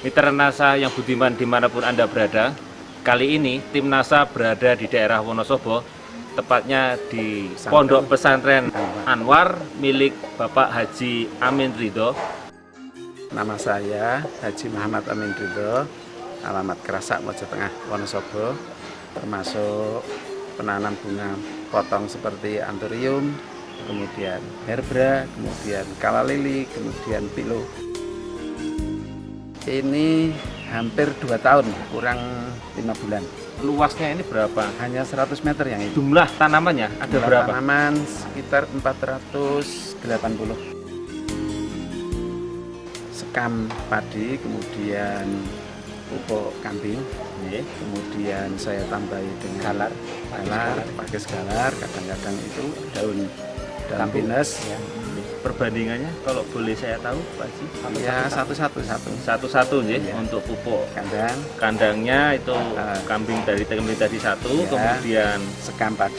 Mitra NASA yang budiman dimanapun Anda berada, kali ini tim NASA berada di daerah Wonosobo, tepatnya di Pondok Pesantren Anwar milik Bapak Haji Amin Ridho. Nama saya Haji Muhammad Amin Ridho, alamat Kerasak, Mojo Tengah, Wonosobo, termasuk penanam bunga potong seperti anthurium, kemudian herbra, kemudian kala lili, kemudian pilo. Ini hampir 2 tahun, kurang 5 bulan. Luasnya ini berapa? Hanya 100 meter yang ini. Jumlah tanamannya ada Jumlah berapa? tanaman sekitar 480. Sekam padi, kemudian pupuk kambing, kemudian saya tambahi dengan galar, pakai galar, kadang-kadang itu daun pinus. Ya. Perbandingannya kalau boleh saya tahu, Pak Haji? Ya, satu-satu. Satu-satu ya, untuk pupuk. Kandangnya itu kambing dari tadi satu, ya. Kemudian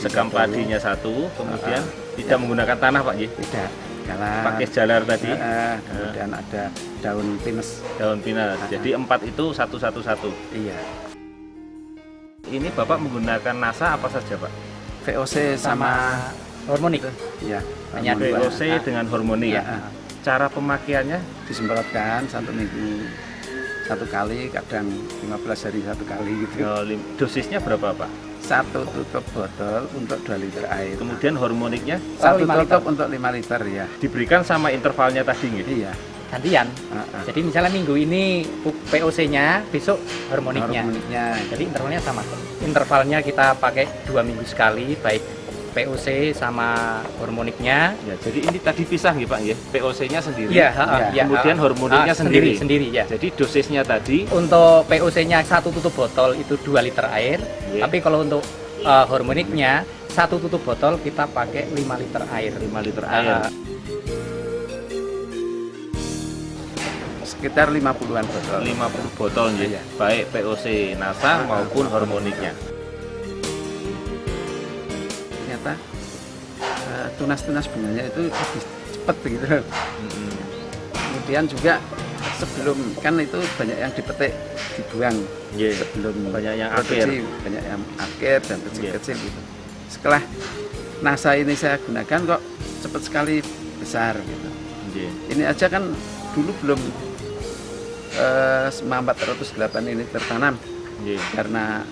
sekam padinya satu, kemudian tidak menggunakan tanah, Pak, ya? Tidak, galar. Pakai jalar tadi. Kemudian ada daun pinus. Jadi 4 itu satu. Iya. Ini Bapak menggunakan NASA apa saja, Pak? VOC sama hormonik. Iya. Hanya VOC dengan hormonik. Ya. Cara pemakaiannya disemprotkan 1 minggu 1 kali, kadang 15 hari 1 kali gitu. Dosisnya berapa, Pak? 1 tutup botol untuk 2 liter air. Kemudian hormoniknya 1 tutup untuk 5 liter ya. Diberikan sama intervalnya tadi gitu? Iya. Gantian. Jadi misalnya minggu ini POC-nya, besok hormoniknya. Jadi intervalnya sama. Intervalnya kita pakai 2 minggu sekali, baik POC sama hormoniknya. Ya, jadi ini tadi pisah ya, Pak ya. POC-nya sendiri. Iya, kemudian hormoniknya sendiri ya. Jadi dosisnya tadi untuk POC-nya 1 tutup botol itu 2 liter air. Tapi kalau untuk hormoniknya 1 tutup botol kita pakai 5 liter air. 5 liter air. Sekitar 50-an botol. 50 botol ya. Baik POC NASA maupun hormoniknya. Ternyata tunas-tunas bunganya itu lebih cepat gitu. Kemudian juga sebelum, kan itu banyak yang dipetik dibuang sebelum banyak yang produksi, banyak yang akhir dan kecil-kecil gitu. Setelah NASA ini saya gunakan kok cepat sekali besar gitu. Ini aja kan dulu belum 408 ini tertanam karena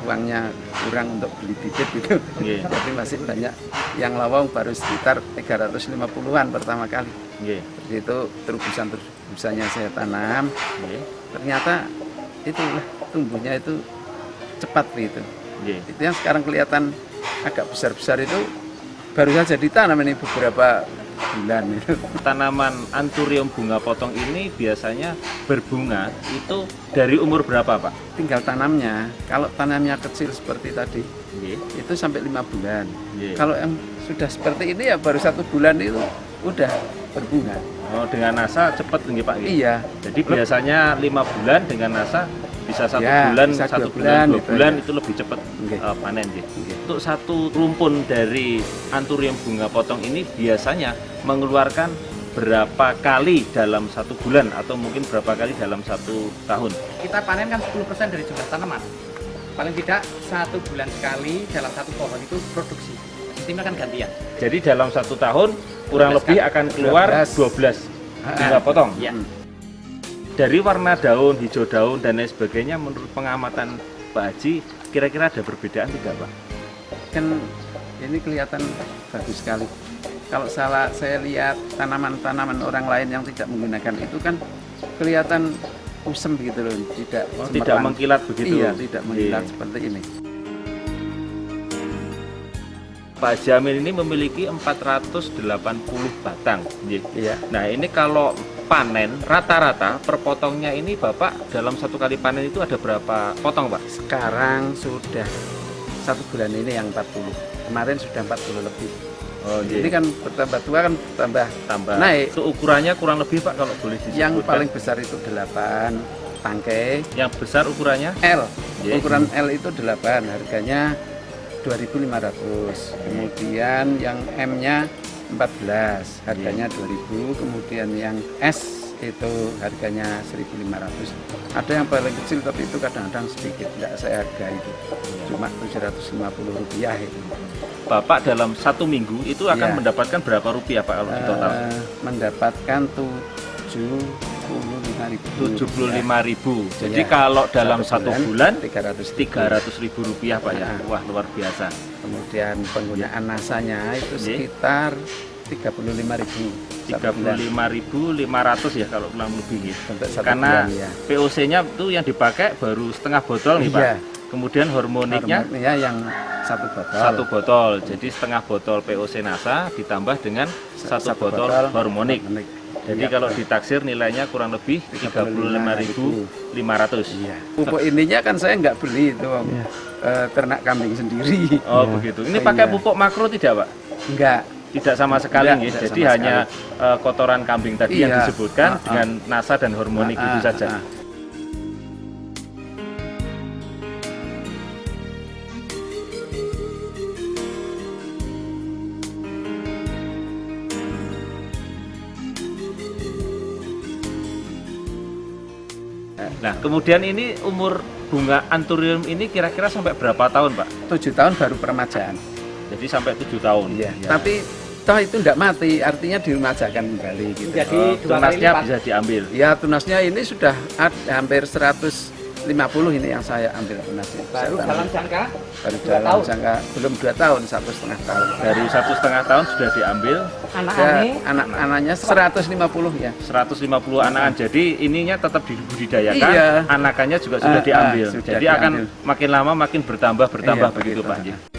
uangnya kurang untuk beli bibit gitu. Jadi masih banyak yang lawang, baru sekitar 350-an pertama kali. Jadi itu terobosan-terobosannya saya tanam. Ternyata itulah tumbuhnya itu cepat gitu. Itu yang sekarang kelihatan agak besar-besar itu baru saja ditanam ini beberapa bulan itu. Tanaman anthurium bunga potong ini biasanya berbunga itu dari umur berapa, Pak? Tinggal tanamnya. Kalau tanamnya kecil seperti tadi, itu sampai 5 bulan. Kalau yang sudah seperti ini ya baru 1 bulan itu udah berbunga. Oh, dengan NASA cepat nih, Pak? Iya. Jadi biasanya 5 bulan, dengan NASA bisa 1 bulan, bisa 1 2 bulan, 2 bulan ya. itu lebih cepat panen. Untuk 1 rumpun dari anthurium bunga potong ini biasanya mengeluarkan berapa kali dalam 1 bulan atau mungkin berapa kali dalam 1 tahun? Kita panen kan 10% dari jumlah tanaman. Paling tidak 1 bulan sekali dalam 1 pohon itu produksi. Sistemnya kan gantian. Jadi dalam 1 tahun kurang lebih akan keluar 12 bunga potong. Ya. Dari warna daun, hijau daun dan lain sebagainya, menurut pengamatan Pak Haji, kira-kira ada perbedaan tidak, Pak? Kan ini kelihatan bagus sekali. Kalau saya lihat tanaman-tanaman orang lain yang tidak menggunakan itu kan kelihatan usem gitu loh, tidak mengkilat begitu. Iya, tidak mengkilat seperti ini. Pak Haji Amin ini memiliki 480 batang. Iya. Nah, ini kalau panen rata-rata per potongnya ini Bapak dalam 1 kali panen itu ada berapa potong, Pak? Sekarang sudah 1 bulan ini yang 40. Kemarin sudah 40 lebih. Jadi kan bertambah tua kan tambah naik. Itu ukurannya kurang lebih, Pak, kalau boleh disebutkan? Yang paling besar itu 8 tangkai. Yang besar ukurannya? L. Ukuran L itu 8, harganya 2.500. Kemudian yang M-nya 14, harganya 2.000. Kemudian yang S itu harganya 1.500. Ada yang paling kecil tapi itu kadang-kadang sedikit, nggak saya harga itu, cuma Rp750 itu. Bapak dalam 1 minggu itu akan Ya. mendapatkan berapa rupiah Pak kalau di total? Mendapatkan 75.000. 75.000. Jadi Ya, kalau dalam 1 bulan 300.000 Rp300.000 Pak ya. Ya. Wah, luar biasa. Kemudian penggunaan nasanya itu sekitar 35.000 satu bulan. 35.500 ya kalau kurang lebih ya. Untuk satu Karena bulan, ya. POC-nya itu yang dipakai baru setengah botol nih Pak. Iya. Kemudian hormoniknya Hormonnya yang 1 botol. 1 botol. Jadi setengah botol POC NASA ditambah dengan 1 botol hormonik. Jadi Iya, kalau ditaksir nilainya kurang lebih 35.500. Iya. Pupuk ininya kan saya nggak beli itu, ternak kambing sendiri. Oh begitu. Ini pakai Iya. pupuk makro tidak Pak? Enggak. Tidak sama sekali Tidak, ya. tidak Jadi sama hanya kotoran kambing tadi yang Iya. disebutkan dengan NASA dan hormonik itu saja. Nah, kemudian ini umur bunga anthurium ini kira-kira sampai berapa tahun, Pak? 7 tahun baru peremajaan. Jadi sampai 7 tahun. Iya. Tapi toh itu enggak mati, artinya diremajakan kembali gitu. Jadi Oh, 2 kali tunasnya lipat. bisa diambil. Ya tunasnya ini sudah hampir 150 ini yang saya ambil tunasnya. Baru Saya dalam ambil. jangka Baru 2 dalam tahun. jangka belum 2 tahun, 1,5 tahun. Dari 1,5 tahun sudah diambil anak-anak Anak-anaknya 150 ya. 150 anakan. Jadi ininya tetap dibudidayakan, Iya. anakannya juga sudah diambil. sudah Jadi akan diambil. makin lama makin bertambah Iya, begitu, begitu. Pak.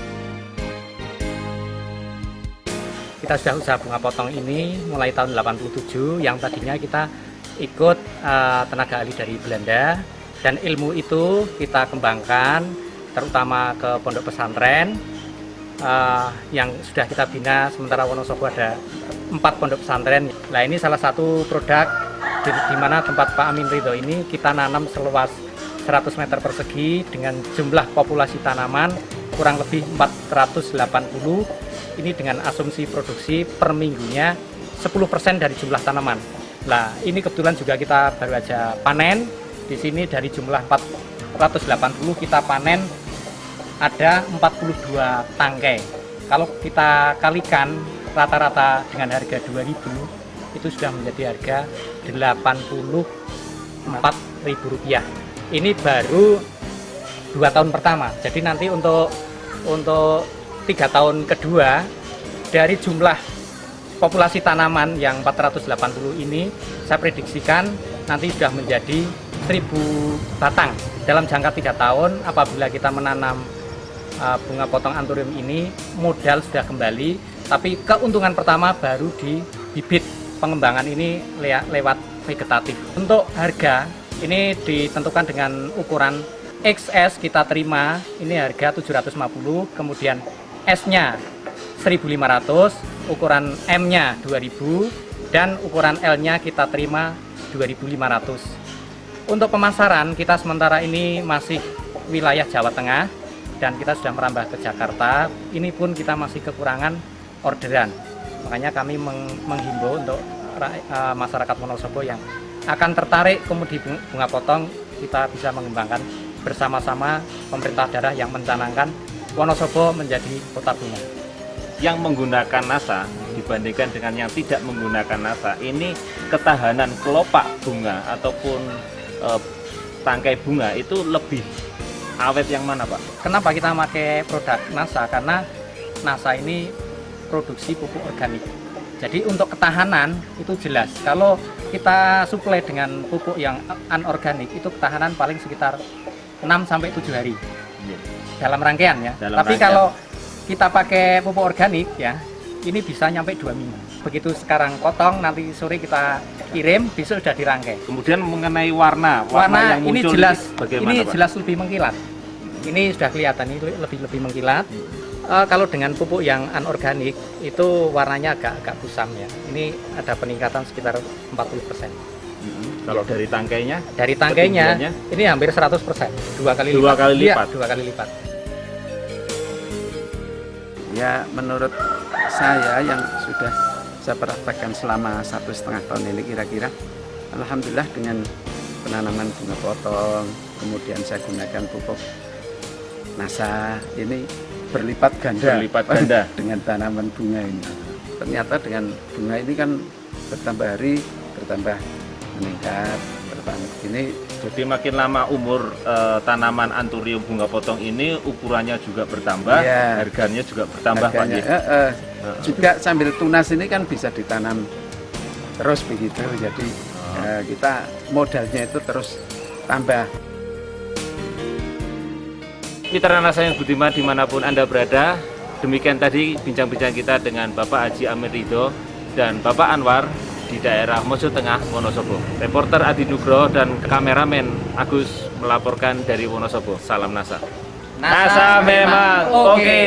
kita sudah usaha bunga potong ini mulai tahun 87, yang tadinya kita ikut tenaga ahli dari Belanda, dan ilmu itu kita kembangkan terutama ke pondok pesantren yang sudah kita bina. Sementara Wonosobo ada 4 pondok pesantren. Nah, ini salah satu produk di mana tempat Pak Amin Ridho ini kita nanam seluas 100 meter persegi dengan jumlah populasi tanaman kurang lebih 480. Ini dengan asumsi produksi per minggunya 10% dari jumlah tanaman. Nah, ini kebetulan juga kita baru aja panen. Di sini dari jumlah 480 kita panen ada 42 tangkai. Kalau kita kalikan rata-rata dengan harga 2.000, itu sudah menjadi harga Rp84.000. Ini baru 2 tahun pertama. Jadi nanti untuk 3 tahun kedua, dari jumlah populasi tanaman yang 480 ini, saya prediksikan nanti sudah menjadi 1.000 batang. Dalam jangka 3 tahun, apabila kita menanam bunga potong anthurium ini, modal sudah kembali, tapi keuntungan pertama baru di bibit. Pengembangan ini lewat vegetatif. Untuk harga, ini ditentukan dengan ukuran XS kita terima, ini harga 750, kemudian S-nya 1.500, ukuran M-nya 2.000, dan ukuran L-nya kita terima 2.500. Untuk pemasaran, kita sementara ini masih wilayah Jawa Tengah, dan kita sudah merambah ke Jakarta. Ini pun kita masih kekurangan orderan. Makanya kami menghimbau untuk masyarakat Wonosobo yang akan tertarik komodi bunga potong, kita bisa mengembangkan bersama-sama pemerintah daerah yang mencanangkan Wonosobo menjadi kota bunga. Yang menggunakan NASA dibandingkan dengan yang tidak menggunakan NASA, ini ketahanan kelopak bunga ataupun tangkai bunga itu lebih awet yang mana, Pak? Kenapa kita pakai produk NASA? Karena NASA ini produksi pupuk organik. Jadi untuk ketahanan itu jelas. Kalau kita suplai dengan pupuk yang anorganik, itu ketahanan paling sekitar 6-7 hari dalam rangkaian ya. Tapi kalau kita pakai pupuk organik ya, ini bisa nyampe 2 minggu. Begitu sekarang potong, nanti sore kita kirim, besok sudah dirangkai. Kemudian mengenai warna Warna yang ini muncul jelas, bagaimana, ini Pak? jelas lebih mengkilat. Ini sudah kelihatan, ini lebih mengkilat. Kalau dengan pupuk yang anorganik itu warnanya agak kusam ya. Ini ada peningkatan sekitar 40%. Kalau dari tangkainya? Dari tangkainya ini hampir 100%, 2 kali lipat. 2 kali lipat. Iya, 2 kali lipat. Ya, menurut saya yang sudah saya praktekkan selama 1,5 tahun ini kira-kira alhamdulillah dengan penanaman bunga potong, kemudian saya gunakan pupuk NASA, ini berlipat ganda, dengan tanaman bunga ini. Ternyata dengan bunga ini kan bertambah hari, bertambah meningkat. Ini jadi makin lama umur tanaman anturium bunga potong ini ukurannya juga bertambah, ya, harganya juga bertambah, harganya, Pak. Juga sambil tunas ini kan bisa ditanam terus begitu, jadi kita modalnya itu terus tambah. Mitra Nasa yang budiman dimanapun Anda berada, demikian tadi bincang-bincang kita dengan Bapak Haji Amir Ridho dan Bapak Anwar di daerah Mojo Tengah, Wonosobo. Reporter Adi Nugroho dan kameramen Agus melaporkan dari Wonosobo. Salam NASA. NASA memang oke.